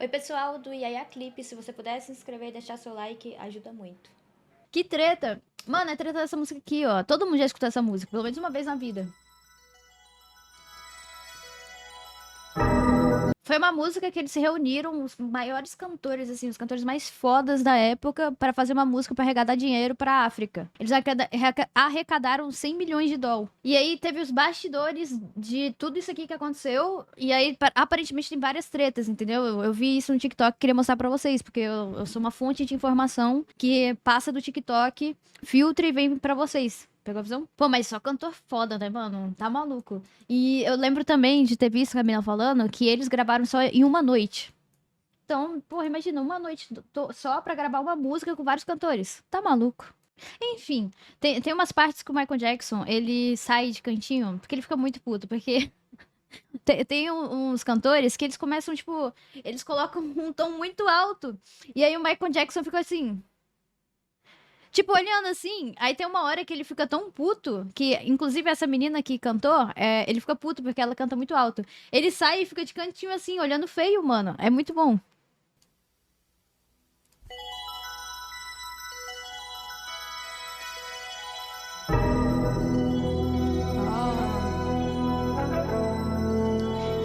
Oi pessoal do Yayah Clipe, se você puder se inscrever e deixar seu like, ajuda muito. Que treta! Mano, é treta dessa música aqui, ó. Todo mundo já escutou essa música, pelo menos uma vez na vida. Foi uma música que eles se reuniram, os maiores cantores, assim, os cantores mais fodas da época, para fazer uma música para arrecadar dinheiro pra África. Eles arrecadaram 100 milhões de dólares. E aí teve os bastidores de tudo isso aqui que aconteceu. E aí, aparentemente, tem várias tretas, entendeu? Eu vi isso no TikTok, queria mostrar pra vocês, porque eu sou uma fonte de informação que passa do TikTok, filtra e vem pra vocês. Pegou a visão? Pô, mas só cantor foda, né, mano? Tá maluco. E eu lembro também de ter visto a Camila falando que eles gravaram só em uma noite. Então, porra, imagina, uma noite só pra gravar uma música com vários cantores. Tá maluco. Enfim, tem umas partes que o Michael Jackson, ele sai de cantinho, porque ele fica muito puto, porque tem uns cantores que eles começam, tipo, eles colocam um tom muito alto. E aí o Michael Jackson fica assim... Tipo, olhando assim, aí tem uma hora que ele fica tão puto, que inclusive essa menina que cantou, ele fica puto porque ela canta muito alto. Ele sai e fica de cantinho assim, olhando feio, mano. É muito bom.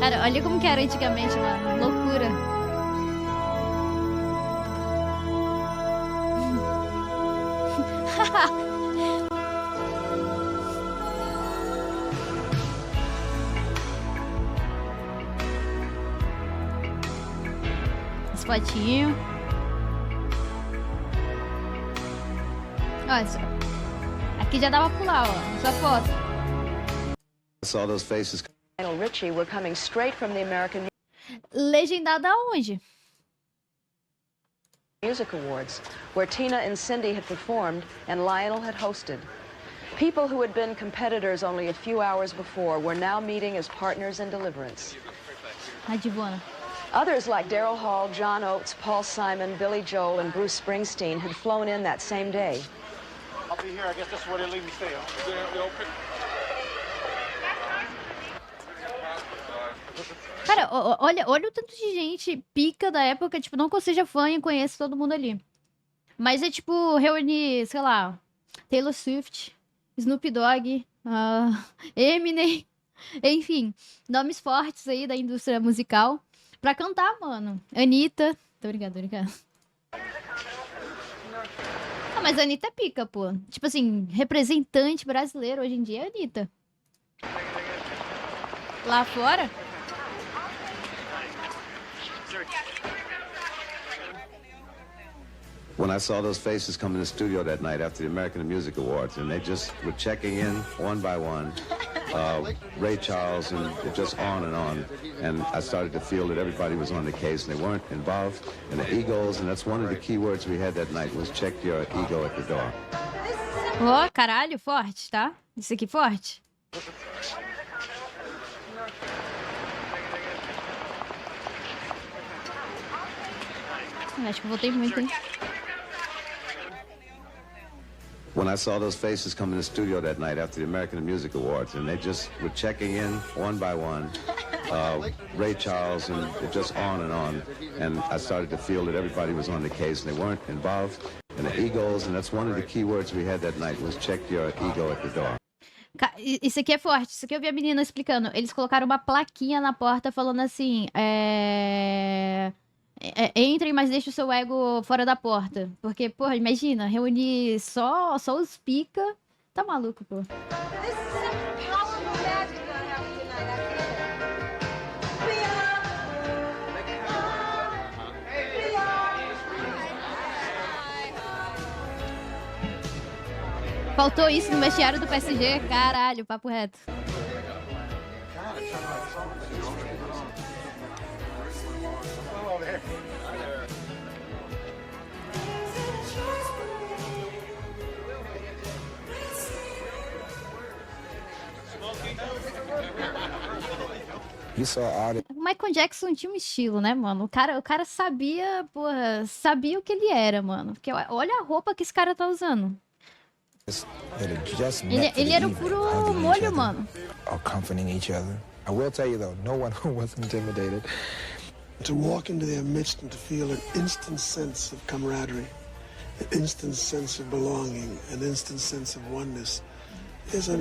Cara, olha como que era antigamente, mano. Loucura. Esse potinho. Ó, aqui já dava pra pular, ó. Essa foto. Saw those faces. Richie were coming straight from the American Legendada aonde? Music Awards, where Tina and Cindy had performed and Lionel had hosted. People who had been competitors only a few hours before were now meeting as partners in deliverance. A divona. Others like Daryl Hall, John Oates, Paul Simon, Billy Joel, and Bruce Springsteen had flown in that same day. I'll be here. I guess that's where they leave me stay. Cara, olha o tanto de gente pica da época, tipo, não que eu seja fã e conheço todo mundo ali. Mas é tipo, reunir, sei lá, Taylor Swift, Snoop Dogg, Eminem, enfim, nomes fortes aí da indústria musical pra cantar, mano. Anitta, tô brincando. Ah, mas a Anitta é pica, pô. Tipo assim, representante brasileiro hoje em dia é a Anitta. Lá fora... When I saw those faces come in the studio that night after the American Music Awards, and they just were checking in one by one, Ray Charles, and just on, and I started to feel that everybody was on the case, and they weren't involved in the egos, and that's one of the key words we had that night was check your ego at the door. Ó, caralho, forte, tá? Isso aqui forte. Acho que eu voltei muito, hein? When I saw those faces come in the studio that night after the American Music Awards, and they just were checking in one by one, Ray Charles, and just on, and I started to feel that everybody was on the case, and they weren't involved in the egos, and that's one of the key words we had that night was check your ego at the door. Isso aqui é forte, isso aqui eu vi a menina explicando. Eles colocaram uma plaquinha na porta falando assim, entrem, mas deixa o seu ego fora da porta. Porque, porra, imagina, reunir só os pica. Tá maluco, pô. Faltou isso no vestiário do PSG? Caralho, papo reto. O Michael Jackson tinha um estilo, né, mano? O cara sabia, porra, sabia o que ele era, mano. Porque olha a roupa que esse cara tá usando. Ele era o puro molho, mano. Comforting each other. I will tell you though, no one was intimidated. To walk into their midst and to feel an instant sense of camaraderie, an instant sense of belonging, an instant sense of oneness is a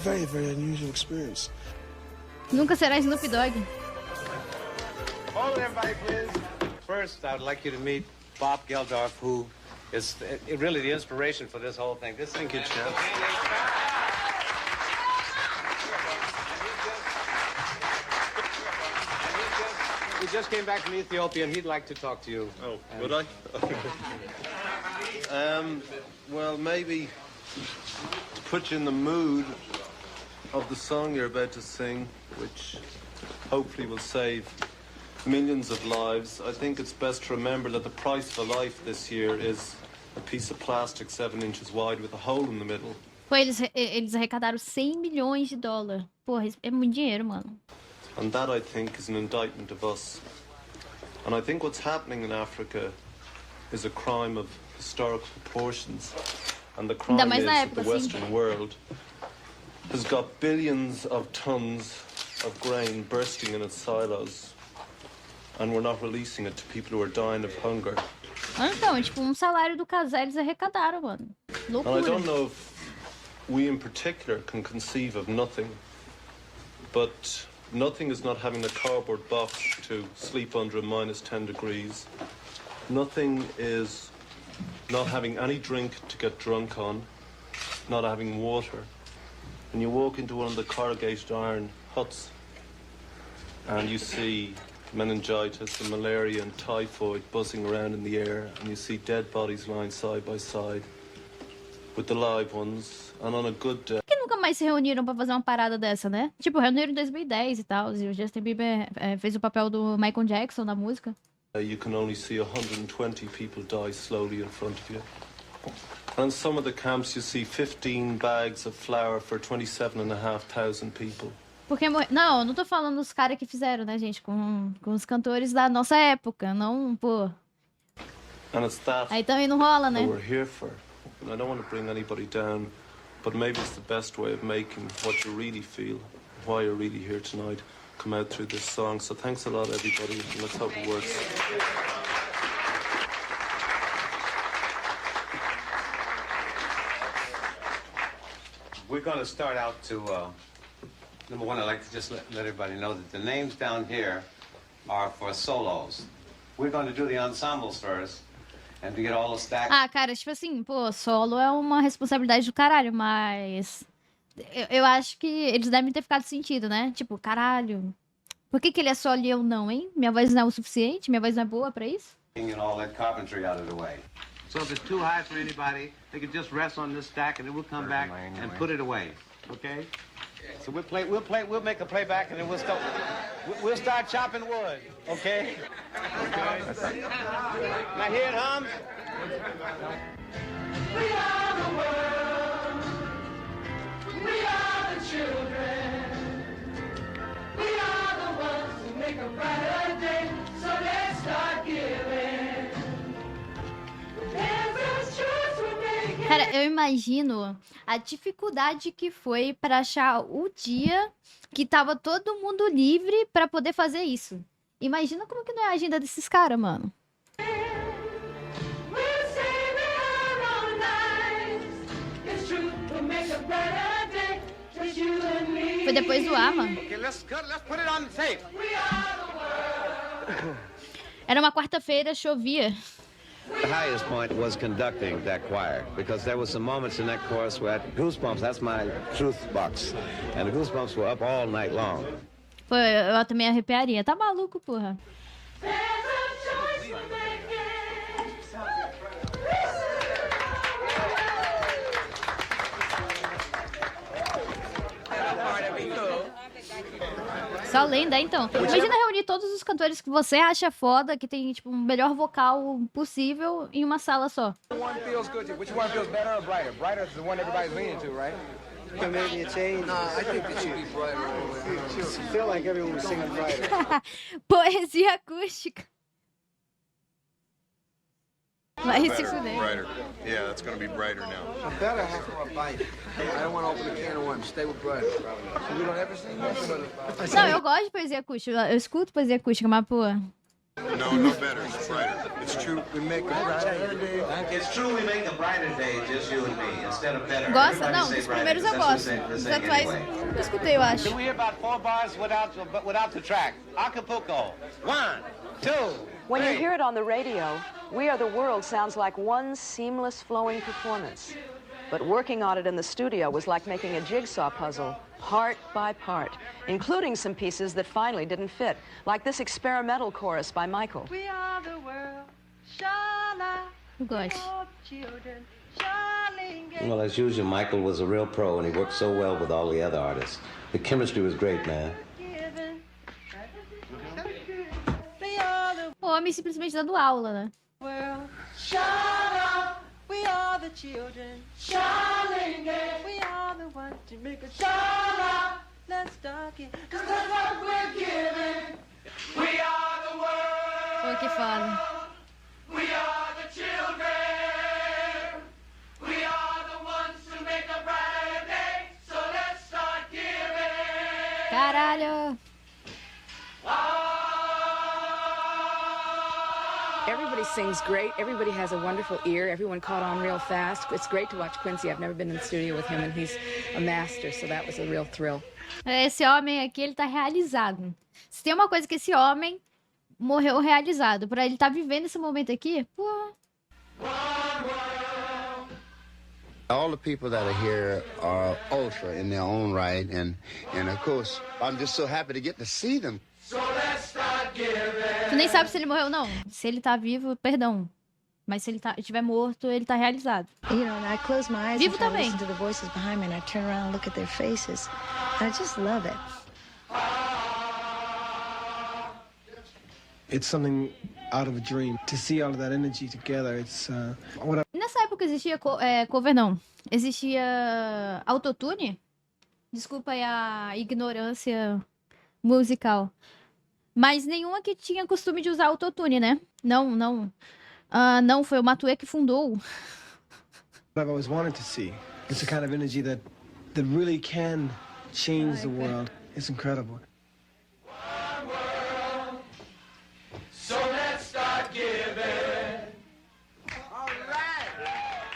very, very unusual experience. Nunca será Snoop Dogg. Hold everybody, please. First, I would like you to meet Bob Geldof, who is really the inspiration for this whole thing. Thank you, Champ. He just came back from Ethiopia, and he'd like to talk to you. Oh, would I? Well, maybe to put you in the mood of the song you're about to sing, which hopefully will save millions of lives, I think it's best to remember that the price for life this year is a piece of plastic 7 inches wide with a hole in the middle. Pô, eles arrecadaram 100 milhões de dólares. Porra, é muito dinheiro, mano. And that, I think, is an indictment of us. And I think what's happening in Africa is a crime of historical proportions. And the crime is that the Western world has got billions of tons of grain bursting in its silos. And we're not releasing it to people who are dying of hunger. Então, tipo, salário do casal eles arrecadaram, mano. Loucura. And I don't know if we in particular can conceive of nothing, but nothing is not having a cardboard box to sleep under at -10 degrees. Nothing is not having any drink to get drunk on, not having water. And you walk into one of the corrugated iron huts and you see meningitis and malaria and typhoid buzzing around in the air, and you see dead bodies lying side by side with the live ones, and on a good day... Por que nunca mais se reuniram pra fazer uma parada dessa, né? Tipo, reuniram em 2010 e tal, e o Justin Bieber fez o papel do Michael Jackson na música. You can only see 120 people die slowly in front of you. And in some of the camps you see 15 bags of flour for 27,500 people. Porque não, eu não tô falando dos caras que fizeram, né, gente? Com os cantores da nossa época, não, pô. And it's that aí também não rola, né? We're here for. And I don't want to bring anybody down, but maybe it's the best way of making what you really feel, why you're really here tonight, come out through this song. So thanks a lot, everybody, and let's hope it works. We're going to start out to, number one, I'd like to just let everybody know that the names down here are for solos. We're going to do the ensembles first, and to get all the stacks. Ah, cara, tipo assim, pô, solo é uma responsabilidade do caralho, mas eu acho que eles devem ter ficado sentido, né? Tipo, caralho, por que ele é solo e eu não, hein? Minha voz não é o suficiente? Minha voz não é boa pra isso? And all that carpentry out of the way. So if it's too high for anybody, they can just rest on this stack, and then we'll come back and put it away. Okay? So we'll make a playback, and then we'll start chopping wood. Okay? Okay. Now hear it hum. We are the world. We are the children. We are the ones who make a brighter day. So let's start giving. Cara, eu imagino a dificuldade que foi pra achar o dia que tava todo mundo livre pra poder fazer isso. Imagina como que não é a agenda desses caras, mano. Foi depois do A, mano. Era uma quarta-feira, chovia. The highest point was conducting that choir, because there were some moments in that chorus where goosebumps, that's my truth box, and the goosebumps were up all night long. Pô, eu também arrepiaria. Tá maluco, porra. Só lenda, então. Imagina reunir todos os cantores que você acha foda, que tem, tipo, o melhor vocal possível em uma sala só. Which one feels better or brighter? Brighter is the one everybody's leaning to, right? Maybe a change. Nah, I think it should be brighter. I feel like everyone was singing brighter. Poesia acústica. Vai se fuder. Brighter. Yeah, that's going to be brighter now. Better have a bite. I don't want to open a can of worms. Stay with brighter. So we don't ever sing that. Não, eu gosto de poesia acústica. Eu escuto poesia acústica, mas, pô, No, no better. It's brighter. It's true. We make a brighter day. It's true we make a brighter day, just you and me, instead of better. Gosta? Everybody Não, say dos brighter, primeiros eu because gosto. that's what Os we're saying atuais, anyway. nunca escutei, eu acho. Can we hear about 4 bars without the track? Acapulco. 1, 2, When you 3. hear it on the radio, We Are the World sounds like one seamless flowing performance. But working on it in the studio was like making a jigsaw puzzle, part by part, including some pieces that finally didn't fit, like this experimental chorus by Michael. We are the world, shala, Eu gosto. of children, Charlie. Well, as usual, Michael was a real pro, and he worked so well with all the other artists. The chemistry was great, man. O homem simplesmente dando aula, né? World, shala, we are the children, Charlie. We are the ones to make a shala. Let's start it. 'Cause that's what we're giving. We are the world. Pô, que foda. We are the children. We are the ones to make a brighter day. So let's start giving. Caralho! Everybody sings great. Everybody has a wonderful ear. Everyone caught on real fast. It's great to watch Quincy. I've never been in the studio with him, and he's a master, so that was a real thrill. Esse homem aqui, ele tá realizado. Se tem uma coisa que esse homem morreu realizado, pra ele tá vivendo esse momento aqui, pô. All the people that are here are ultra in their own right, and of course, I'm just so happy to get to see them. So let's start giving. Tu nem sabe se ele morreu ou não. Se ele tá vivo, perdão. Mas se ele estiver morto, ele tá realizado. You know, and I close my eyes Vivo and try to também. listen to the voices behind me, and I turn around and look at their faces. I just love it. It's something out of a dream. To see all of that energy together, it's what I... Nessa época existia cover, não. Existia autotune. Desculpa aí a ignorância musical. Mas nenhuma que tinha costume de usar autotune, né? Não. Não, foi o Matue que fundou. I've always wanted to see. It's a kind of energy that really can change the world. It's incredible. So let's start giving.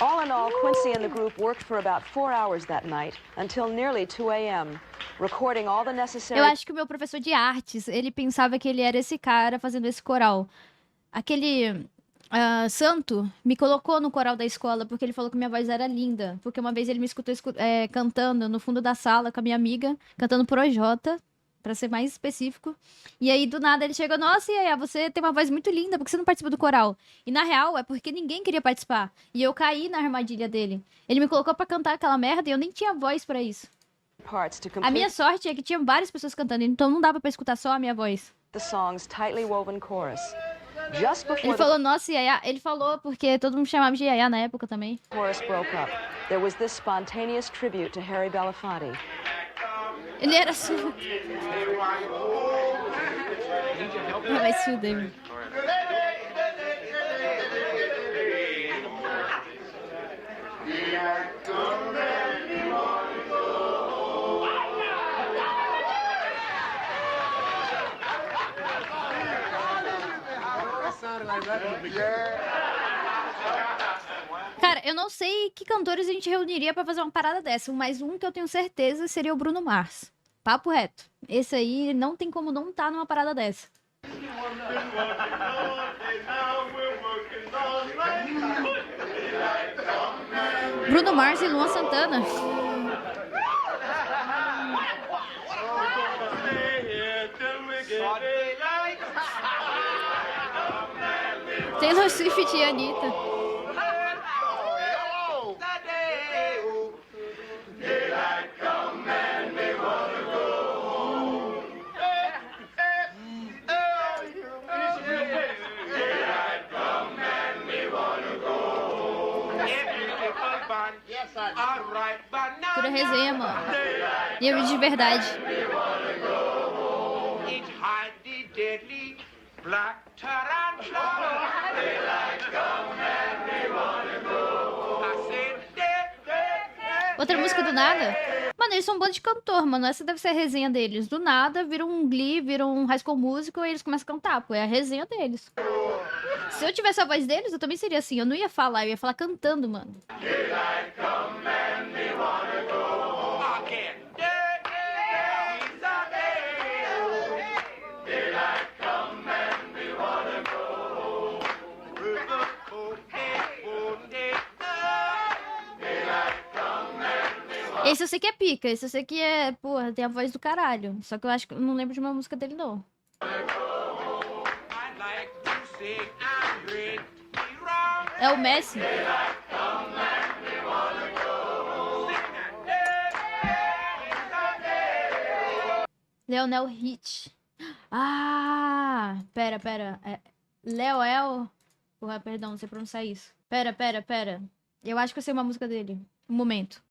All in all, Quincy and the group worked for about 4 hours that night, until nearly 2 a.m., recording all the necessary... Eu acho que o meu professor de artes, ele pensava que ele era esse cara fazendo esse coral. Aquele santo me colocou no coral da escola porque ele falou que minha voz era linda. Porque uma vez ele me escutou cantando no fundo da sala com a minha amiga, cantando Projota, pra ser mais específico. E aí, do nada, ele chegou, nossa, Yayah, você tem uma voz muito linda, por que você não participa do coral? E na real, é porque ninguém queria participar. E eu caí na armadilha dele. Ele me colocou pra cantar aquela merda e eu nem tinha voz pra isso. A minha sorte é que tinha várias pessoas cantando, então não dava pra escutar só a minha voz. The song's tightly woven chorus. Just before Ele falou, nossa, Yayah. Ele falou porque todo mundo chamava de Yayah na época também. the chorus broke up, there was this spontaneous tribute to Harry Belafonte. Ele era surdo. Vai se fuder, meu. Cara, eu não sei que cantores a gente reuniria pra fazer uma parada dessa, mas um que eu tenho certeza seria o Bruno Mars. Papo reto. Esse aí não tem como não estar numa parada dessa. Bruno Mars e Luan Santana. Taylor Swift e Anitta. Pura resenha, mano. E eu de verdade. Outra música do nada? Mano, eles são um bando de cantor, mano. Essa deve ser a resenha deles. Do nada, viram um Glee, viram um High School Musical e eles começam a cantar, pô. É a resenha deles. Se eu tivesse a voz deles, eu também seria assim. Eu não ia falar, eu ia falar cantando, mano. Esse eu sei que é pica, esse eu sei que é, porra, tem a voz do caralho. Só que eu acho que eu não lembro de uma música dele, não. É o Messi. Leonel Hit. Ah, pera. Leoel. Porra, perdão, não sei pronunciar isso. Pera. Eu acho que eu sei uma música dele. Um momento.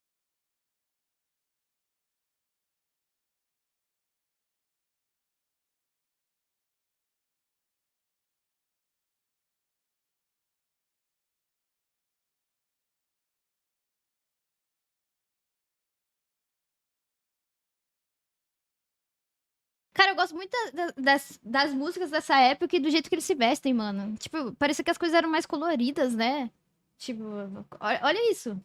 Cara, eu gosto muito das músicas dessa época e do jeito que eles se vestem, mano. Tipo, parecia que as coisas eram mais coloridas, né? Tipo, olha isso.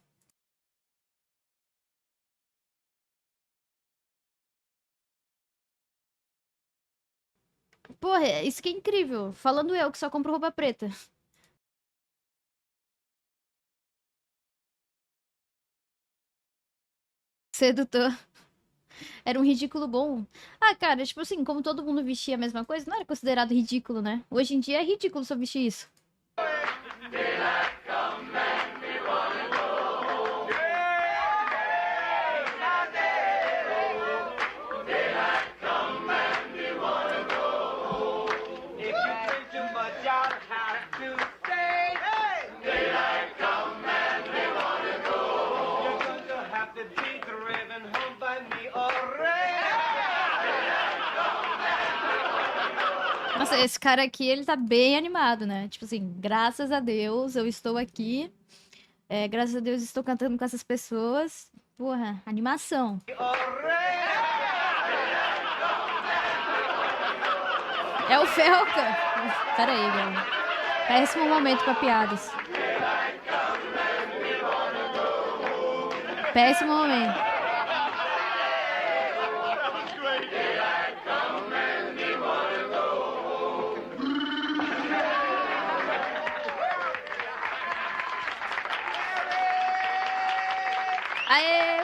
Porra, isso que é incrível. Falando eu, que só compro roupa preta. Sedutor. Era um ridículo bom. Ah, cara, tipo assim, como todo mundo vestia a mesma coisa, não era considerado ridículo, né? Hoje em dia é ridículo só vestir isso. Nossa, esse cara aqui, ele tá bem animado, né? Tipo assim, graças a Deus eu estou aqui. Graças a Deus estou cantando com essas pessoas. Porra, animação. É o Felca. Pera aí, galera. Péssimo momento pra piadas. Péssimo momento. Aê!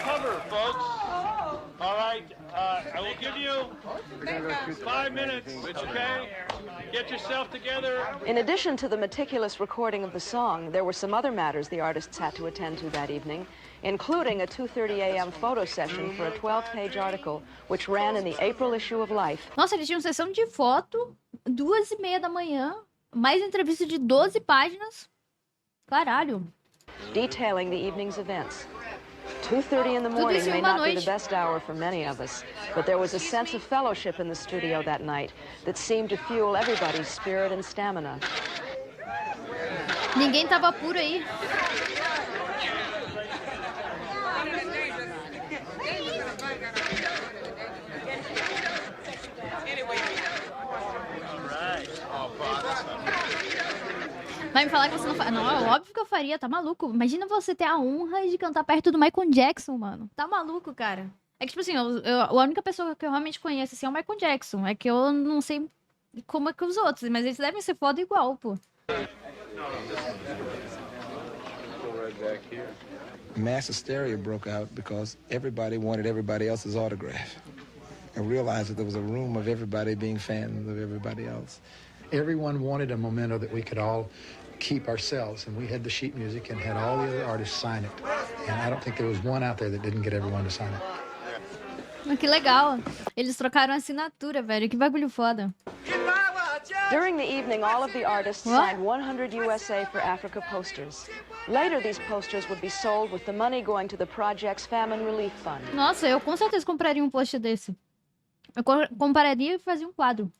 Cover, folks. All right, I will give you 5 minutes, okay? Get yourself together. In addition to the meticulous recording of the song, there were some other matters the artists had to attend to that evening, including a 2:30 a.m. photo session for a 12-page article, which ran in the April issue of Life. Nossa, eles tinham sessão de foto, 2:30 da manhã, mais entrevista de 12 páginas. Caralho. Detailing the evening's events. 2:30 in the morning may not be the best hour for many of us, but there was a sense of fellowship in the studio that night that seemed to fuel everybody's spirit and stamina. Ninguém tava puro aí. Vai me falar que você não faz. Não, é óbvio que eu faria, tá maluco? Imagina você ter a honra de cantar perto do Michael Jackson, mano. Tá maluco, cara. É que, tipo assim, a única pessoa que eu realmente conheço assim, é o Michael Jackson. É que eu não sei como é que os outros, mas eles devem ser foda igual, pô. Mass hysteria broke out because everybody wanted everybody else's autograph. I realized that there was a room of everybody being fans of everybody else. Everyone wanted a memento that we could all keep ourselves, and we had the sheet music and had all the other artists sign it. And I don't think there was one out there that didn't get everyone to sign it. Que legal. Eles trocaram assinatura, velho. Que bagulho foda. During the evening, all of the artists signed 100 USA for Africa posters. Later, these posters would be sold with the money going to the project's Famine Relief Fund. Nossa, eu com certeza compraria um post desse. Eu compraria e fazia um quadro.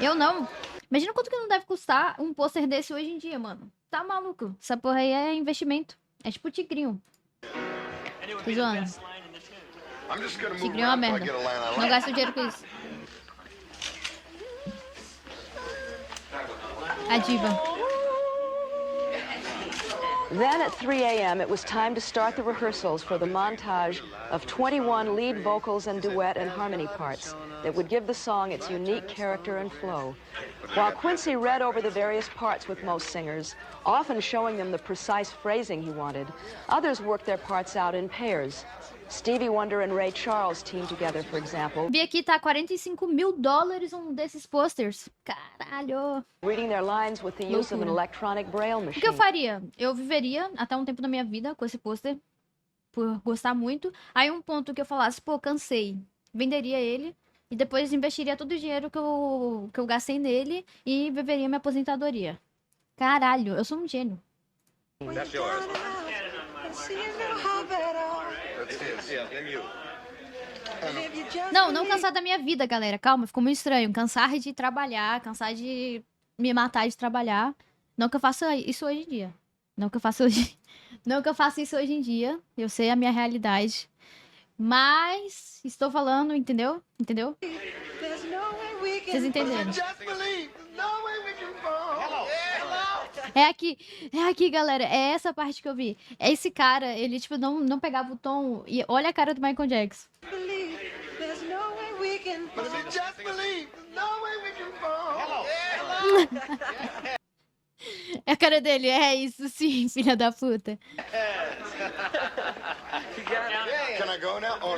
Eu não. Imagina quanto que não deve custar um pôster desse hoje em dia, mano. Tá maluco? Essa porra aí é investimento. É tipo tigrinho. Tô zoando. Tigrinho é uma merda. Não gasta dinheiro com isso. A diva. Then at 3 a.m., it was time to start the rehearsals for the montage of 21 lead vocals and duet and harmony parts that would give the song its unique character and flow. While Quincy read over the various parts with most singers, often showing them the precise phrasing he wanted, others worked their parts out in pairs. Stevie Wonder and Ray Charles teamed together, for example. Vi aqui, tá $45 mil um desses posters. Caralho. Reading their lines with the use of an electronic braille O machine. que eu faria? Eu viveria até um tempo da minha vida com esse pôster, por gostar muito. Aí um ponto que eu falasse, pô, cansei. Venderia ele e depois investiria todo o dinheiro que eu gastei nele e viveria minha aposentadoria. Caralho, eu sou um gênio. That's yours. Não cansar da minha vida, galera. Calma, ficou muito estranho. Cansar de trabalhar, cansar de me matar de trabalhar. Não que eu faça isso hoje em dia. Não que eu faça isso hoje em dia. Eu sei a minha realidade. Mas estou falando, entendeu? Entendeu? Vocês entenderam? É aqui, galera. É essa parte que eu vi. É esse cara, ele, tipo, não pegava o tom. E olha a cara do Michael Jackson. É a cara dele, é isso sim, filha da puta. Can I go now? Oh,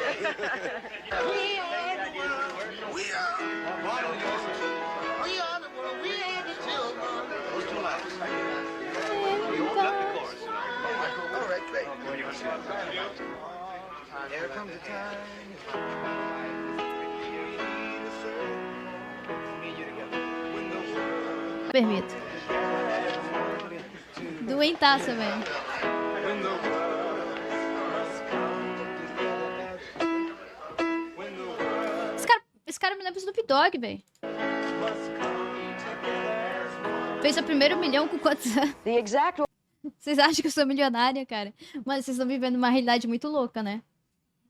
There comes a time. Permito. Doentaça, velho. Esse cara me lembra o Snoop Dogg, velho. Fez o primeiro milhão com quantos anos? Vocês acham que eu sou milionária, cara? Mas vocês estão vivendo uma realidade muito louca, né?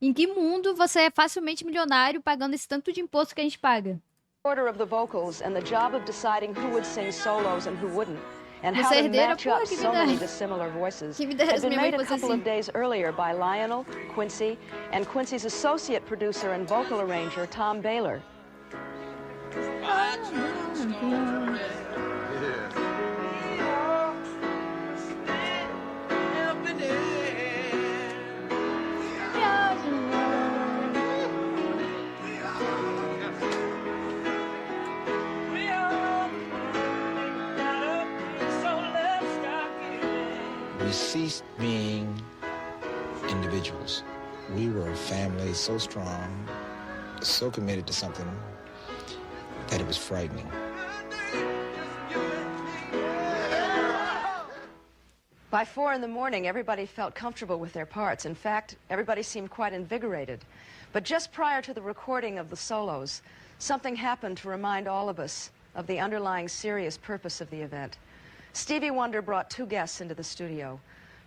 Em que mundo você é facilmente milionário pagando esse tanto de imposto que a gente paga? Order of the vocals and the job of deciding who would sing solos and who wouldn't, and how Você é to herdeira, match up que so vida- many dissimilar voices, que vida é had essa? been Minha mãe made a fosse couple of assim. days earlier by Lionel, Quincy, and Quincy's associate producer and vocal arranger, Tom Baylor. We ceased being individuals. We were a family so strong, so committed to something that it was frightening. By 4 in the morning, everybody felt comfortable with their parts. In fact, everybody seemed quite invigorated. But just prior to the recording of the solos, something happened to remind all of us of the underlying serious purpose of the event. Stevie Wonder brought 2 guests into the studio,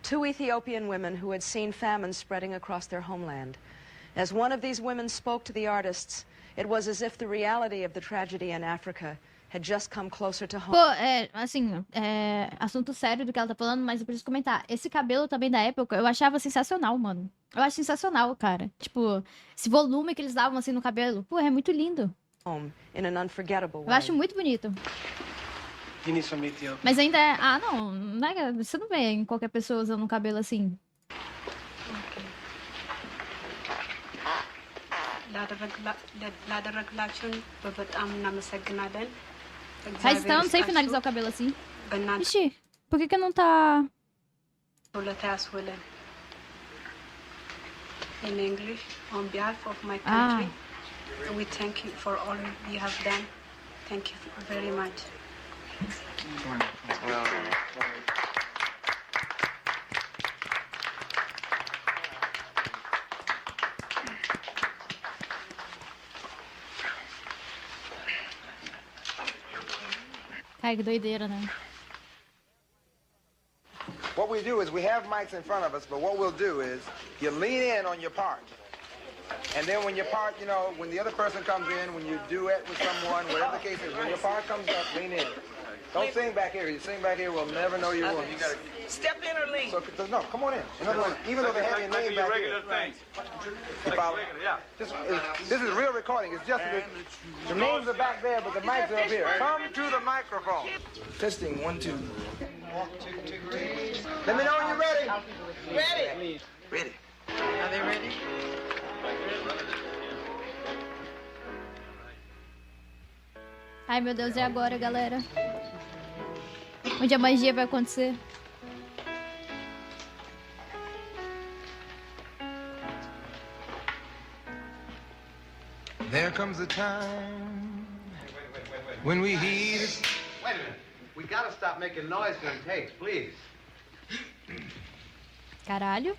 2 Ethiopian women who had seen famine spreading across their homeland. As one of these women spoke to the artists, it was as if the reality of the tragedy in Africa had just come closer to home. Pô, assunto sério do que ela tá falando, mas eu preciso comentar. Esse cabelo também da época, eu achava sensacional, mano. Eu acho sensacional, cara. Tipo, esse volume que eles davam assim no cabelo. Pô, é muito lindo. In an unforgettable Eu way. acho muito bonito. You need some Ethiopian. Mas ainda é... Ah, não é... Você não vê em qualquer pessoa usando um cabelo assim. ላደረግላችሁን በጣም እናመሰግናለን። Faz então, não sei finalizar o cabelo assim. Ixi, por que não tá... ውለታ ያስውለን። In English, on behalf of my Ah. country, we thank you for all you have done. Thank you very much. Ai, que doideira, né? What we do is we have mics in front of us, but what we'll do is you lean in on your part. And then when your part, you know, when the other person comes in, when you duet with someone, whatever the case is, when your part comes up, lean in. Don't sing back here. You sing back here, we'll never know your voice. You gotta step in or lean. So, no, come on in. In other words, even though they have your name back here. You follow? This is real recording. It's just the names are back there, but the mics are up here. Come to the microphone. Testing, 1, 2. Let me know when you're ready. Ready. Ready. Are they ready? Ai, meu Deus, é agora, galera. Onde a magia vai acontecer. There comes a time when we heed. Wait a minute. We gotta stop making noise during takes, please. Caralho.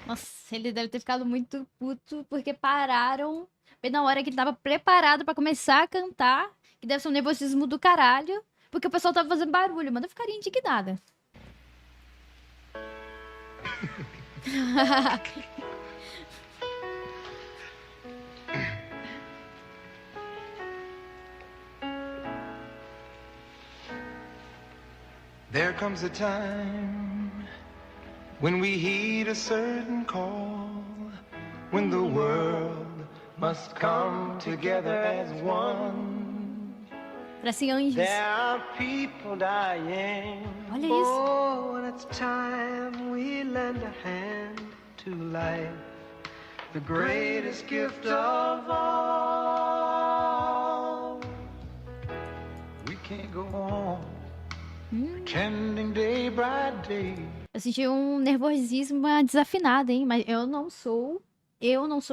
Nossa, ele deve ter ficado muito puto porque pararam bem na hora que ele tava preparado pra começar a cantar. Que deve ser um nervosismo do caralho. Porque o pessoal tava fazendo barulho, mano. Eu ficaria indignada. There comes a time when we heed a certain call, when the world must come together as one. Parece anjos. There are people dying. Olha isso. Oh, and it's time we lend a hand to life, the greatest gift of all. We can't go on pretending day by day. Eu senti um nervosismo, uma desafinada, hein? Mas eu não sou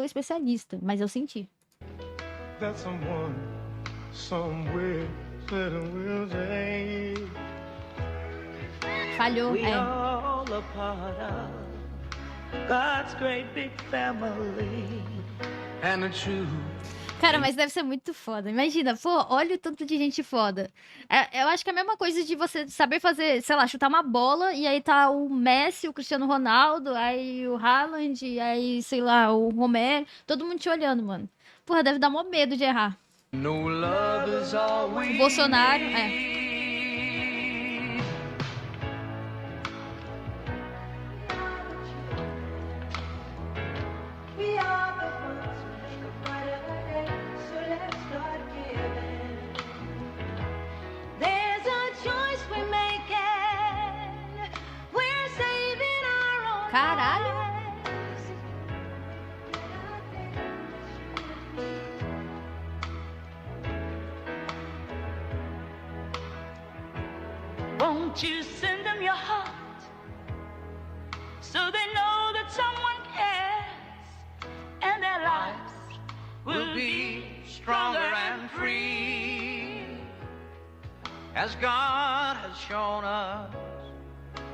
especialista, mas eu senti. That someone somewhere said we'll say. Falhou, We all a part of God's great big family. And the truth. Cara, mas deve ser muito foda. Imagina, pô, olha o tanto de gente foda. Eu acho que é a mesma coisa de você saber fazer, sei lá, chutar uma bola e aí tá o Messi, o Cristiano Ronaldo, aí o Haaland, aí, sei lá, o Romero, todo mundo te olhando, mano. Porra, deve dar mó medo de errar. No love is all we O Bolsonaro, We are the ones who make a brighter day, so let's start giving. There's a choice we're making. We're saving our own Caralho. Won't you send them your heart so they know that someone cares and their lives will be stronger and free as God has shown us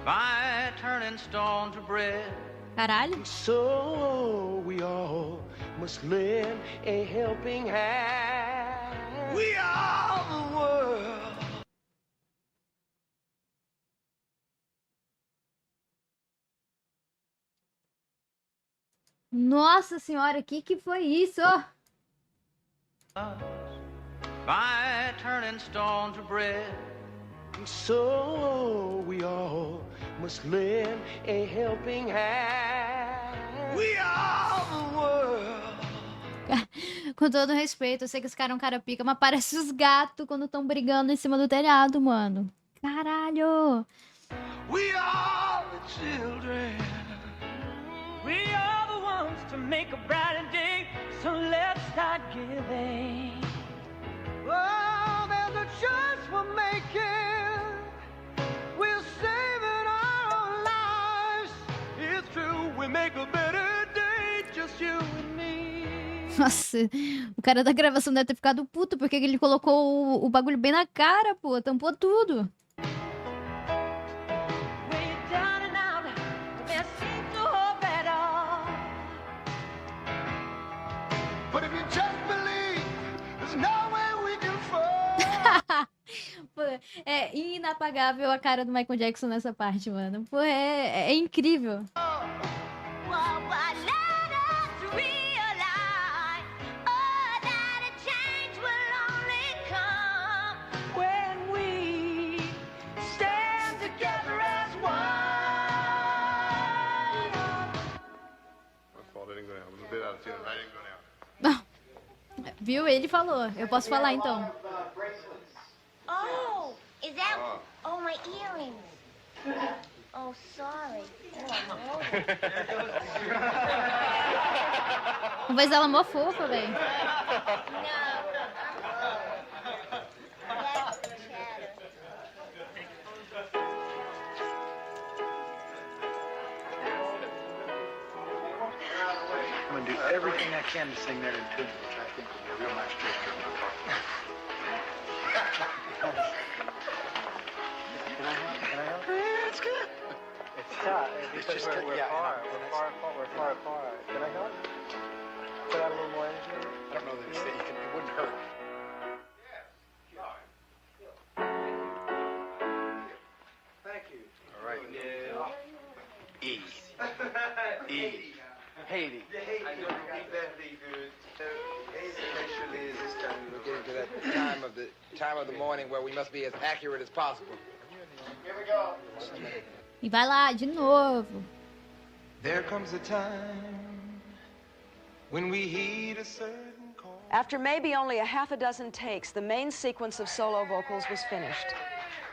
by turning stone to bread. Caralho. So we all must lend a helping hand. We are the world. Nossa senhora, que foi isso? By turning stone to bread. So we all must lend a helping hand. We are the world. Com todo respeito, eu sei que esse cara é um cara pica, mas parece os gatos quando estão brigando em cima do telhado, mano. Caralho! We are the children. We are the ones to make a brighter day. So let's start giving. Oh, there's a choice we're making. We're saving our own lives. It's true, we make a better day, just you and me. Nossa, o cara da gravação deve ter ficado puto porque ele colocou o bagulho bem na cara, pô, tampou tudo. But if you just believe, there's no way we can Pô, é inapagável a cara do Michael Jackson nessa parte, mano. Pô, é incrível. Viu? Ele falou. Eu posso falar então. Oh, is that? Oh, my earrings. Oh, sorry. A voz dela é mó fofa, velho. I'm gonna do everything I can to sing that in tune, which I think will be a real nice gesture. Can I help? It's good. It's tough. It's just we're far apart. Can I help? Put out a little more energy. I don't know that it's that you can. It wouldn't hurt. Thank you. All right. E. Haiti. We're getting to that time of the morning where we must be as accurate as possible. Here we go. E vai lá, de novo. There comes a time when we heed a certain call. After maybe only a half a dozen takes, the main sequence of solo vocals was finished.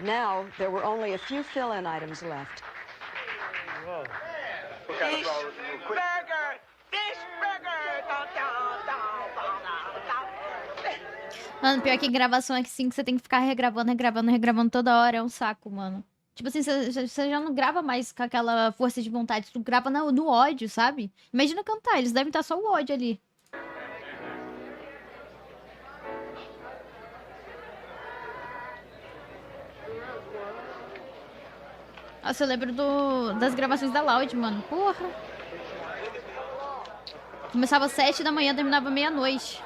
Now, there were only a few fill-in items left. Whoa. Fish burger! Fish burger! Mano, pior que gravação é que sim, que você tem que ficar regravando toda hora. É um saco, mano. Tipo assim, você já não grava mais com aquela força de vontade. Tu grava no ódio, sabe? Imagina cantar, eles devem estar só o ódio ali. Nossa, eu lembro das gravações da Loud, mano. Porra. Começava às 7 da manhã, terminava meia-noite.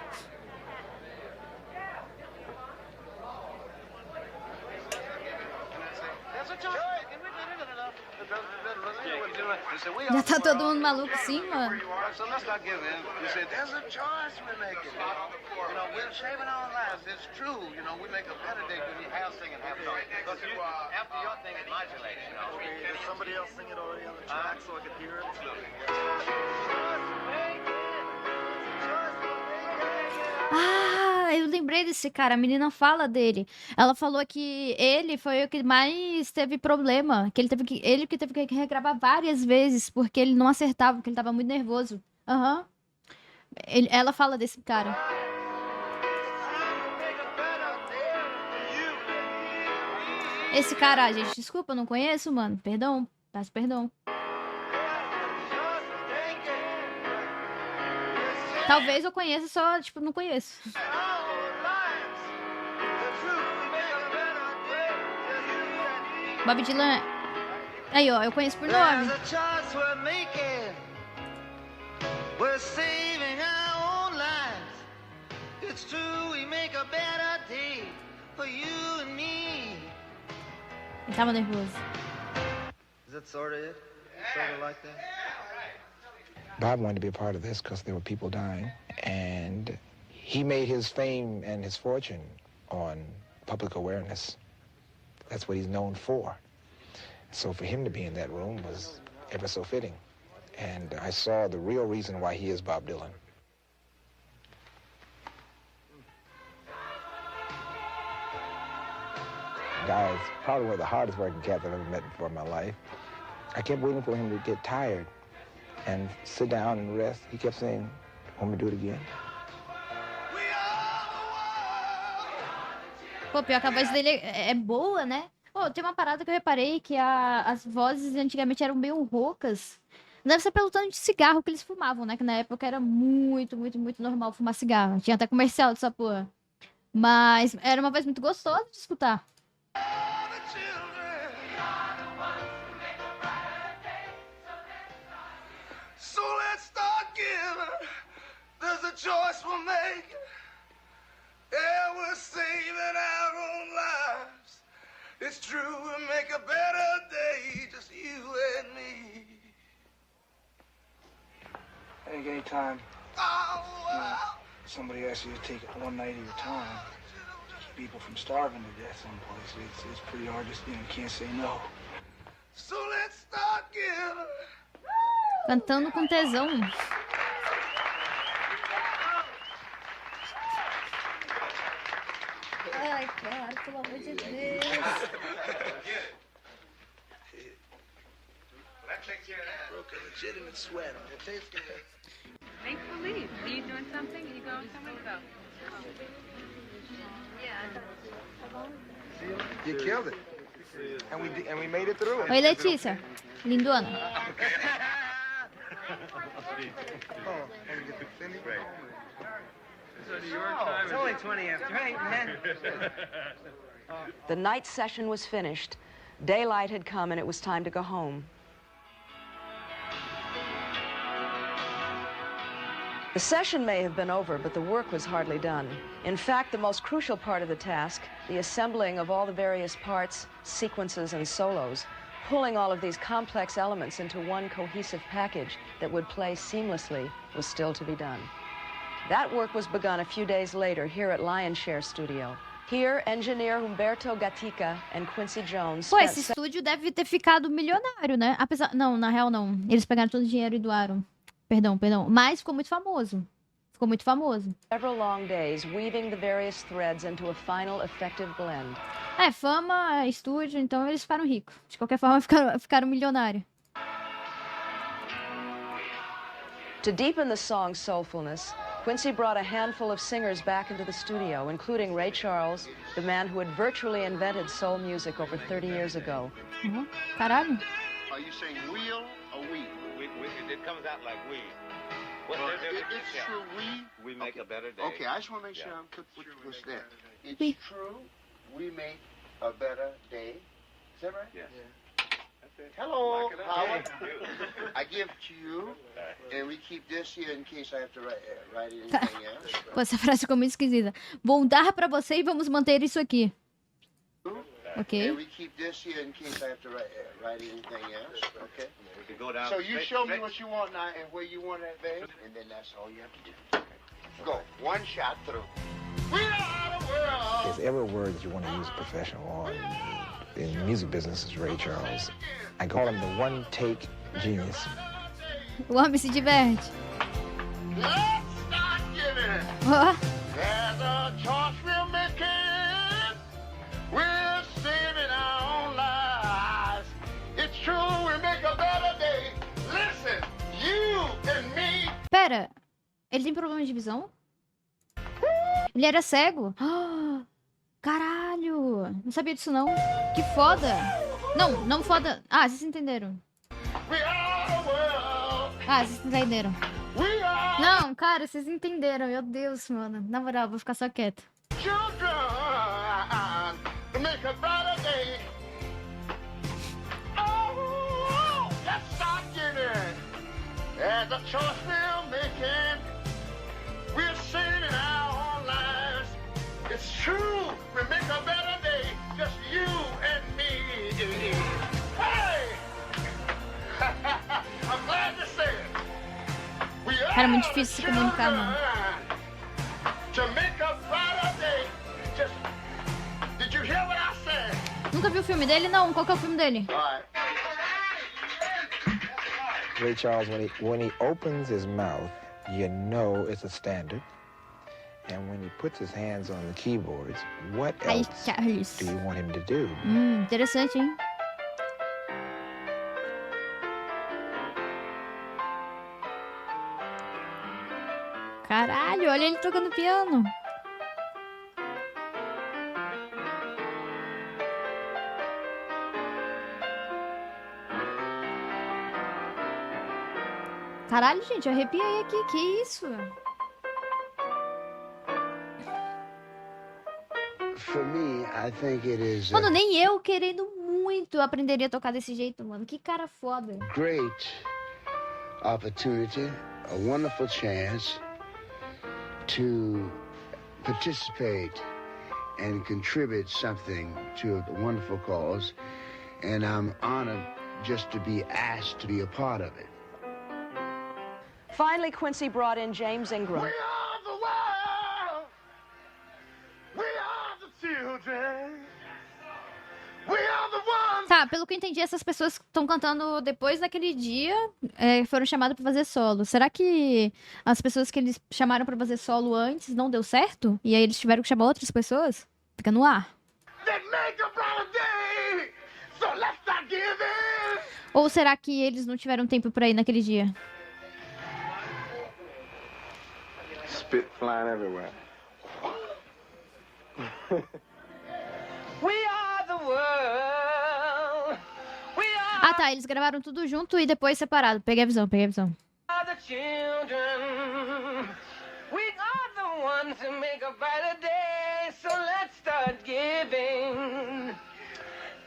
Já tá todo mundo maluco assim, mano. So let's not give in. You say, there's a choice we're making. You know, we're saving our lives. It's true. You know, we make a better day when you have singing, have talk. Because after your thing, it modulates, you know. Okay, does somebody else sing it already on the track so I can hear it? Ah, eu lembrei desse cara, a menina fala dele. Ela falou que ele foi o que mais teve problema, que ele que teve que regravar várias vezes, porque ele não acertava, porque ele tava muito nervoso. Aham. Ela fala desse cara. Esse cara, gente, desculpa, eu não conheço, mano. Perdão, peço perdão. Talvez eu conheça, só, tipo, não conheço. Bob Dylan... Aí, ó, eu conheço por nome. We're saving our own lives. It's true, we make a better day for you and me. Ele tava nervoso. Is that sort of it? Sort of like that? Bob wanted to be a part of this because there were people dying, and he made his fame and his fortune on public awareness. That's what he's known for. So for him to be in that room was ever so fitting. And I saw the real reason why he is Bob Dylan. Guy is probably one of the hardest working cats I've ever met before in my life. I kept waiting for him to get tired and sit down and rest. He kept saying, want me to do it again? Pô, pior que a voz dele é boa, né? Pô, tem uma parada que eu reparei, que as vozes antigamente eram meio roucas. Deve ser pelo tanto de cigarro que eles fumavam, né? Que na época era muito, muito, muito normal fumar cigarro. Tinha até comercial dessa porra. Mas era uma voz muito gostosa de escutar. So let's start giving. There's a choice we're making. Yeah, we're saving our own lives. It's true, we'll make a better day, just you and me. I think anytime somebody asks you to take one night of your time to keep people from starving to death someplace, it's pretty hard to, you can't say no. So let's start again. Cantando com tesão. Ai, claro, pelo amor de Deus. Broke a legitimate sweat on it. Tastes good. Make believe. Are you doing something? Are you going somewhere? Go. You killed it. And we made it through it. Oi, Letícia. Lindona. It's only 20 after 8, man. The night session was finished. Daylight had come and it was time to go home. The session may have been over, but the work was hardly done. In fact, the most crucial part of the task, the assembling of all the various parts, sequences, and solos, pulling all of these complex elements into one cohesive package that would play seamlessly, was still to be done. That work was begun a few days later here at Lionshare Studio. Here, engineer Humberto Gatica and Quincy Jones Pô, esse estúdio deve ter ficado milionário, né? Apesar... Não, na real não. Eles pegaram todo o dinheiro e doaram. Perdão. Mas ficou muito famoso. Several long days weaving the various threads into a final effective blend. É, fama, estúdio, então eles ficaram ricos. De qualquer forma, ficaram milionários. To deepen the song's soulfulness, Quincy brought a handful of singers back into the studio, including Ray Charles, the man who had virtually invented soul music over 30 years ago. Caralho. Are you saying wheel or we? It comes out like we. It's true we make a better day. Okay, I just want to make sure I'm what's there. It's true we make a better day. Is that right? Yes. Hello, Howard. I give it to you, and we keep this here in case I have to write anything else. Pô, essa frase ficou muito esquisita. Vou dar pra você e vamos manter isso aqui. Ok. And we keep this here in case I have to write anything else. Okay. So you show me what you want now and where you want it, babe, and then that's all you have to do. Go. One shot through. We are the world. If ever word that you want to use professional on in the music business is Ray Charles. I call him the one-take genius. O homem se diverte. Let's start giving. There's a choice we're making. We're saving our own lives. It's true, we make a better day. Listen, you and me. Pera, ele tem problema de visão? Ele era cego? Caralho, não sabia disso não. Que foda. Não foda. Ah, vocês entenderam. Vocês entenderam. Não, cara, vocês entenderam. Meu Deus, mano. Na moral, vou ficar só quieta. As a choice we're making, we're saving our own lives. It's true, we make a better day, just you and me. Hey! I'm glad to say it. Cara, é muito difícil se comunicar, mano. To make a better day. Just, did you hear what I said? Nunca viu o filme dele? Não. Qual que é o filme dele? Ray Charles, when he opens his mouth, you know it's a standard. And when he puts his hands on the keyboards, what else do you want him to do? Interessante, hein? Caralho, olha ele tocando piano. Caralho, gente, eu arrepiei aqui. Que isso? For me, I think it is Mano, nem eu querendo muito aprenderia a tocar desse jeito, mano. Que cara foda. Great opportunity, a wonderful chance to participate and contribute something to a wonderful cause, and I'm honored just to be asked to be a part of it. Finally, Quincy brought in James Ingram. We are the world. We are the children. We are the ones. Tá, pelo que eu entendi, essas pessoas que estão cantando depois daquele dia foram chamadas pra fazer solo. Será que as pessoas que eles chamaram pra fazer solo antes não deu certo? E aí eles tiveram que chamar outras pessoas? Fica no ar. So let's not give in. Ou será que eles não tiveram tempo pra ir naquele dia? Spit flying everywhere. We are the world. We Ah, tá. Eles gravaram tudo junto e depois separado. Peguei a visão, peguei a visão. are the children. We are the ones who make a brighter day. So let's start giving.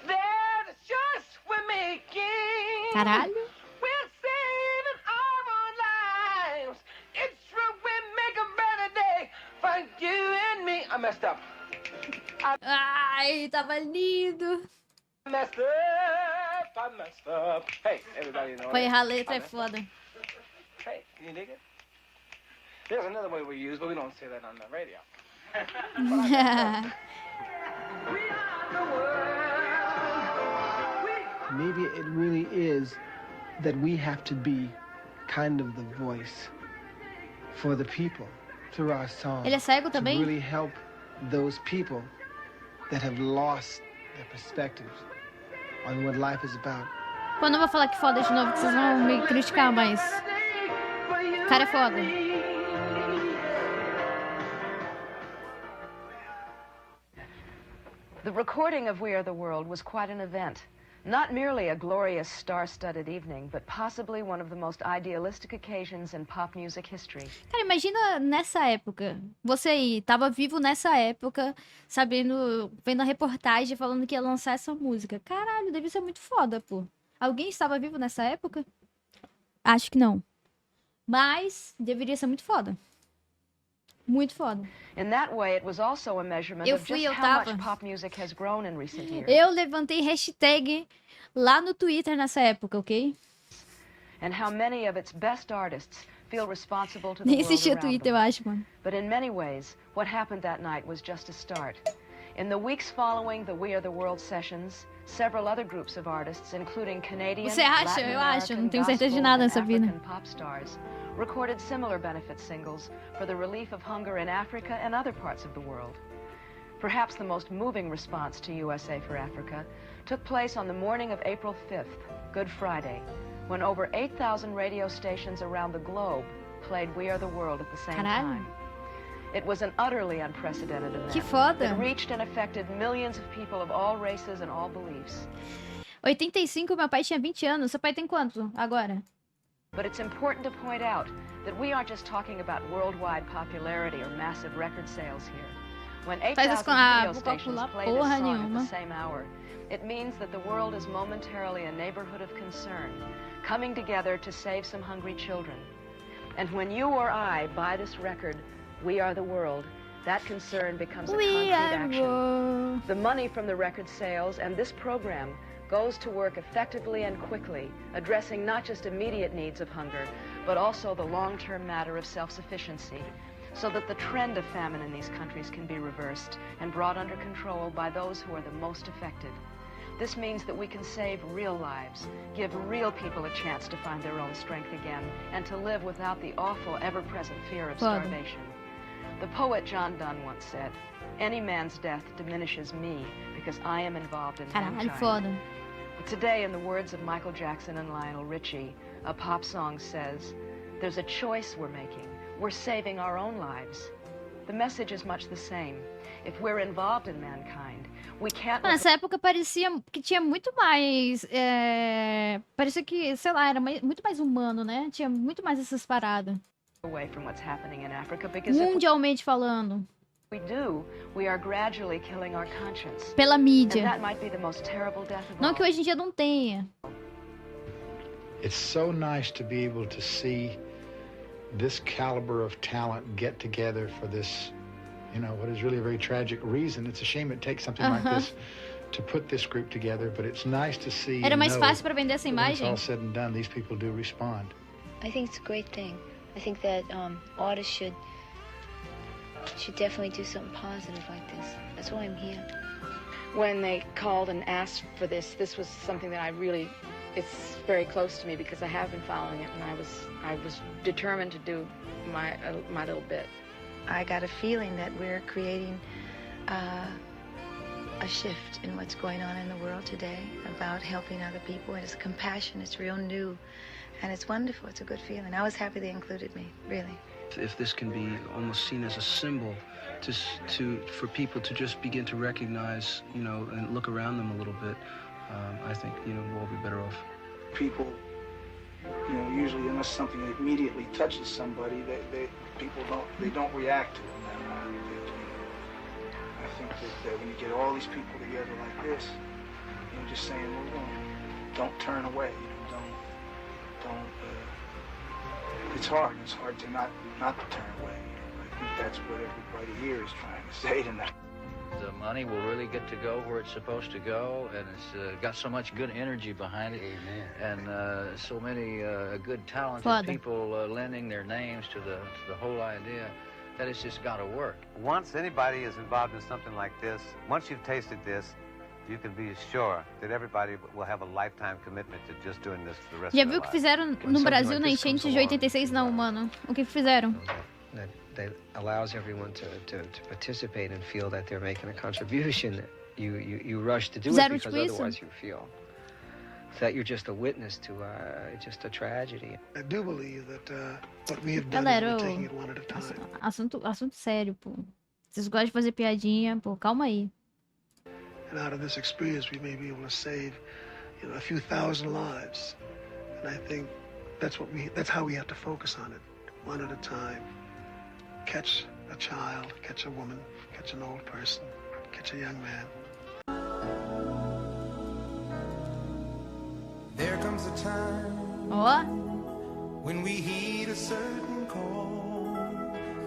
They're the choice we're making. Caralho. We're saving our own lives. It's true, we make a better day for you and me. I messed up. Ai, tava lindo. I messed up. I messed up. Hey, everybody know Foi that. errar a letra, I é messed foda. up. Hey, can you dig it? There's another way we use, but we don't say that on the radio. Maybe it really is that we have to be kind of the voice for the people through our songs. Ele é cego to também? really help those people that have lost their perspectives on what life is about. Pô, não vou falar que foda de novo, que vocês vão me criticar, mas... O cara é foda. The recording of We Are the World was quite an event. Not merely a glorious star-studded evening, but possibly one of the most idealistic occasions in pop music history. Cara, imagina nessa época. Você aí, tava vivo nessa época, sabendo, vendo a reportagem falando que ia lançar essa música. Caralho, deve ser muito foda, pô. Alguém estava vivo nessa época? Acho que não. Mas deveria ser muito foda. Muito foda. In that way, it was also a measurement Eu of fui, just eu how tava. much pop music has grown in recent years. Eu levantei hashtag lá no Twitter nessa época, ok? And how many of its best artists feel responsible to the Nem world assisti o around Twitter, them. eu acho, mano. But in many ways, what happened that night was just a start. In the weeks following the We Are the World sessions, several other groups of artists, including Canadian, Você acha? Latin Eu acho. American, Não tenho certeza de gospel, nada and nessa vida. African pop stars, recorded similar benefit singles for the relief of hunger in Africa and other parts of the world. Perhaps the most moving response to USA for Africa took place on the morning of April 5th, Good Friday, when over 8,000 radio stations around the globe played We Are the World at the same Caralho. time. It was an utterly unprecedented event Que foda. that reached and affected millions of people of all races and all beliefs. 85, meu pai tinha 20 anos. Seu pai tem quanto agora? But it's important to point out that we aren't just talking about worldwide popularity or massive record sales here. When Faz as 8,000 con- radio vou stations calcular play this porra song at nenhuma. the same hour, it means that the world is momentarily a neighborhood of concern, coming together to save some hungry children. And when you or I buy this record, We Are the World, that concern becomes a concrete action. The money from the record sales and this program goes to work effectively and quickly, addressing not just immediate needs of hunger, but also the long-term matter of self-sufficiency, so that the trend of famine in these countries can be reversed and brought under control by those who are the most affected. This means that we can save real lives, give real people a chance to find their own strength again, and to live without the awful, ever-present fear of Foda. starvation. The poet John Donne once said, "Any man's death diminishes me because I am involved in Caralho, mankind." foda. But today, in the words of Michael Jackson and Lionel Richie, a pop song says, "There's a choice we're making. We're saving our own lives." The message is much the same. If we're involved in mankind, we can't... Nessa época parecia que tinha muito mais. Parecia que, sei lá, era muito mais humano, né? Tinha muito mais essas paradas. away from what's happening in Africa, because if Mundialmente falando. we do, we are gradually killing our conscience. Pela mídia. And that might be the most terrible death of Não all. que hoje em dia não tenha. It's so nice to be able to see this caliber of talent get together for this you know, what is really a very tragic reason. It's a shame it takes something like this to put this group together, but it's nice to see. Era mais fácil para vender essa when it's imagem. all said and done, these people do respond. I think it's a great thing. I think that artists should definitely do something positive like this. That's why I'm here. When they called and asked for this was something that I really, it's very close to me because I have been following it, and I was determined to do my little bit. I got a feeling that we're creating a shift in what's going on in the world today about helping other people. And it's compassion. It's real new, and it's wonderful. It's a good feeling. I was happy they included me, really. If this can be almost seen as a symbol for people to just begin to recognize, you know, and look around them a little bit, I think, you know, we'll all be better off. People, you know, usually unless something immediately touches somebody, people don't react to it that way. I think that when you get all these people together like this, you know, just saying, well, don't turn away, you know, don't. It's hard. It's hard to not to turn away. I think that's what everybody here is trying to say tonight. The money will really get to go where it's supposed to go, and it's got so much good energy behind it. Amen. And so many good, talented people lending their names to the whole idea that it's just got to work. Once anybody is involved in something like this, once you've tasted this, you can be sure that everybody will have a lifetime commitment to just doing this for the rest Já of their viu o que lives. fizeram no Brasil na enchente de 86? Não, mano. O que fizeram? That allows everyone to participate and feel that they're making a contribution. You rush to do it because otherwise you feel that you're just a witness to just a tragedy. I do believe that what we have done Galera, is taking it one at a time. Assunto sério, pô. Vocês gostam de fazer piadinha, pô, calma aí. And out of this experience, we may be able to save, you know, a few thousand lives. And I think that's how we have to focus on it, one at a time. Catch a child, catch a woman, catch an old person, catch a young man. There comes a time when we heed a certain call,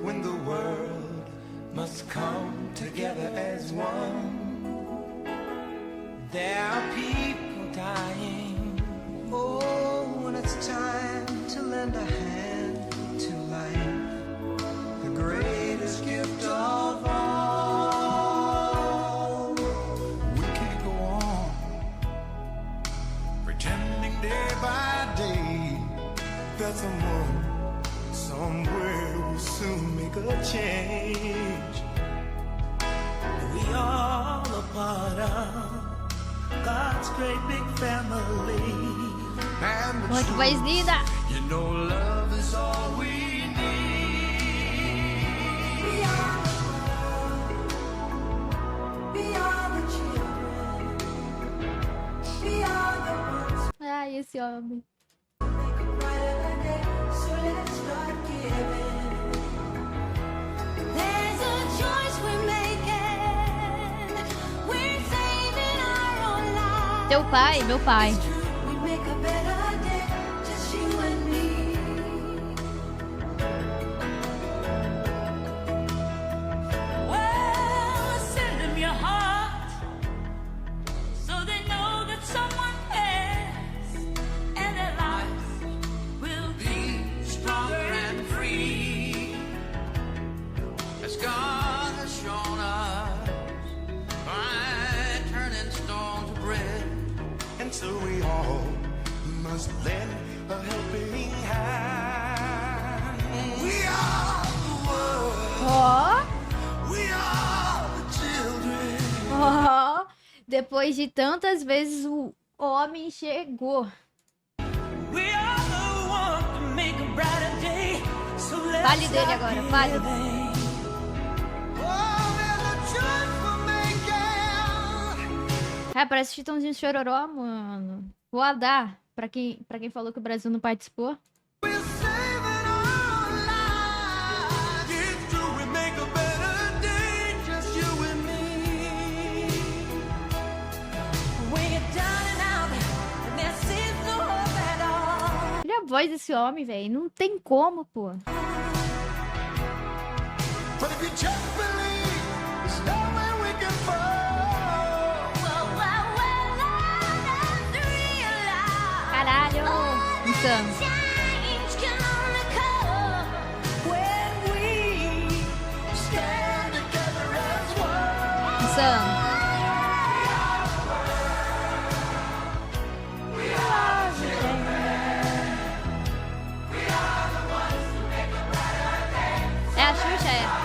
when the world must come together as one. There are people dying. Oh, when it's time to lend a hand to life, the greatest gift of all. We can't go on pretending day by day that someone somewhere will soon make a change. We all a part of God's great big family. Olha que voz linda! You know love is all we need. We are the world. We are the children. We are the ones. Ai, esse homem. So let's start giving. There's a choice we're making. We're saving our own lives. Teu pai, meu pai. We make a better day, just you and me. Well, send them your heart, so they know that someone cares, and their lives will be stronger and free, as God has shown us by turning stone to bread. And so we all must lend a helping hand. We are the world. We are the children. Oh, depois de tantas vezes o homem chegou. We are the one to make a brighter day. So let's Fale dele agora, fale. É, parece Chitãozinho Chororó, mano. Vou dar pra quem falou que o Brasil não participou. Olha a voz desse homem, velho. Não tem como, pô. But if you just believe Insano. Insano. É a Xuxa, é.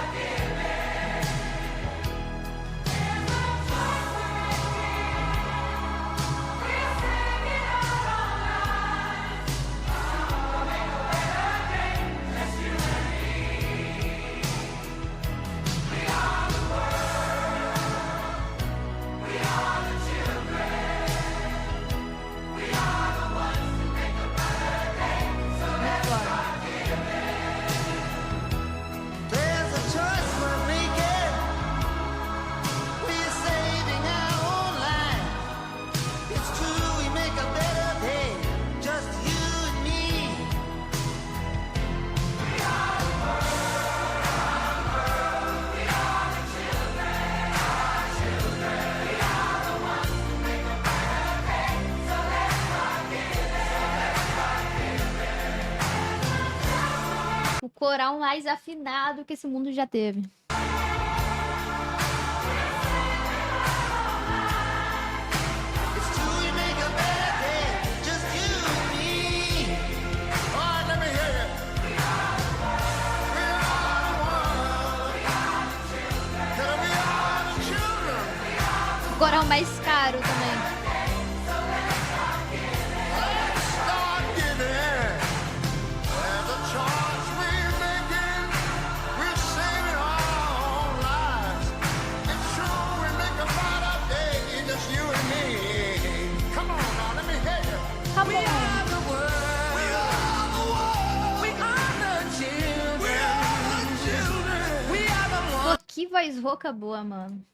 O coral mais afinado que esse mundo já teve. O coral mais caro também. Pô, que voz rouca boa, mano.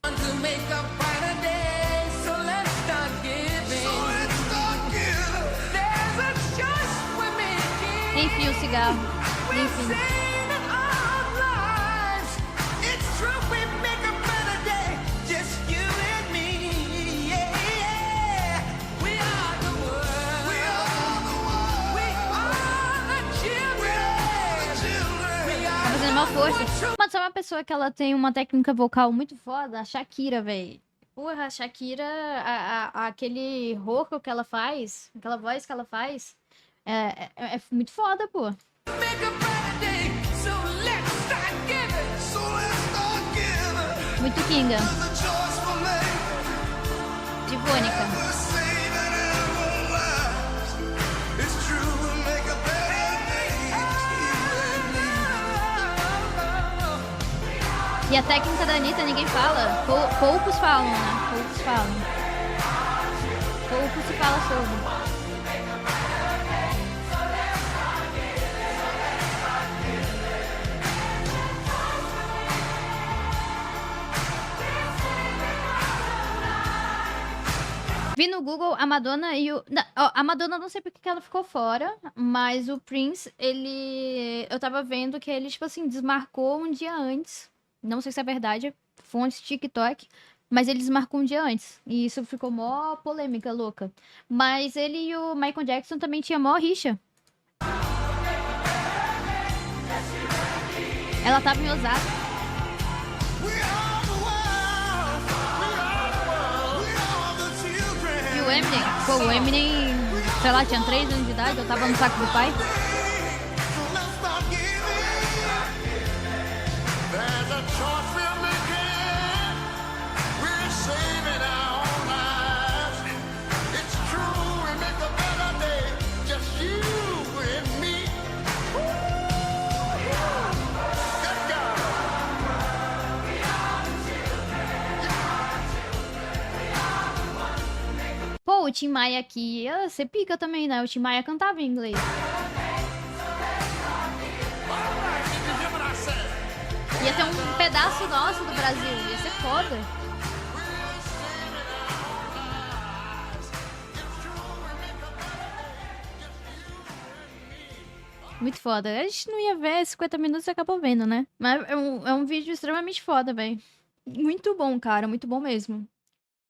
Enfim, o cigarro. Enfim. Tá fazendo uma força. Mas sabe uma pessoa que ela tem uma técnica vocal muito foda? A Shakira, velho. Porra, a Shakira, aquele rouco que ela faz, aquela voz que ela faz, é muito foda, pô. Muito Kinga. Divônica. E a técnica da Anitta ninguém fala. Poucos falam, né? Poucos falam. Pouco se fala sobre. Vi no Google a Madonna e o... a Madonna não sei porque que ela ficou fora, mas o Prince, ele... Eu tava vendo que ele, tipo assim, desmarcou um dia antes. Não sei se é verdade, fontes TikTok, mas ele desmarcou um dia antes. E isso ficou mó polêmica, louca. Mas ele e o Michael Jackson também tinham mó rixa. Ela tava em Osaka. E o Eminem? Pô, o Eminem, sei lá, tinha 3 anos de idade, eu tava no saco do pai. Pô, o Tim Maia aqui, você pica também, né? O Tim Maia cantava em inglês. Ia ter um pedaço nosso do Brasil, ia ser foda. Muito foda. A gente não ia ver 50 minutos e acabou vendo, né? Mas é um vídeo extremamente foda, velho. Muito bom, cara. Muito bom mesmo.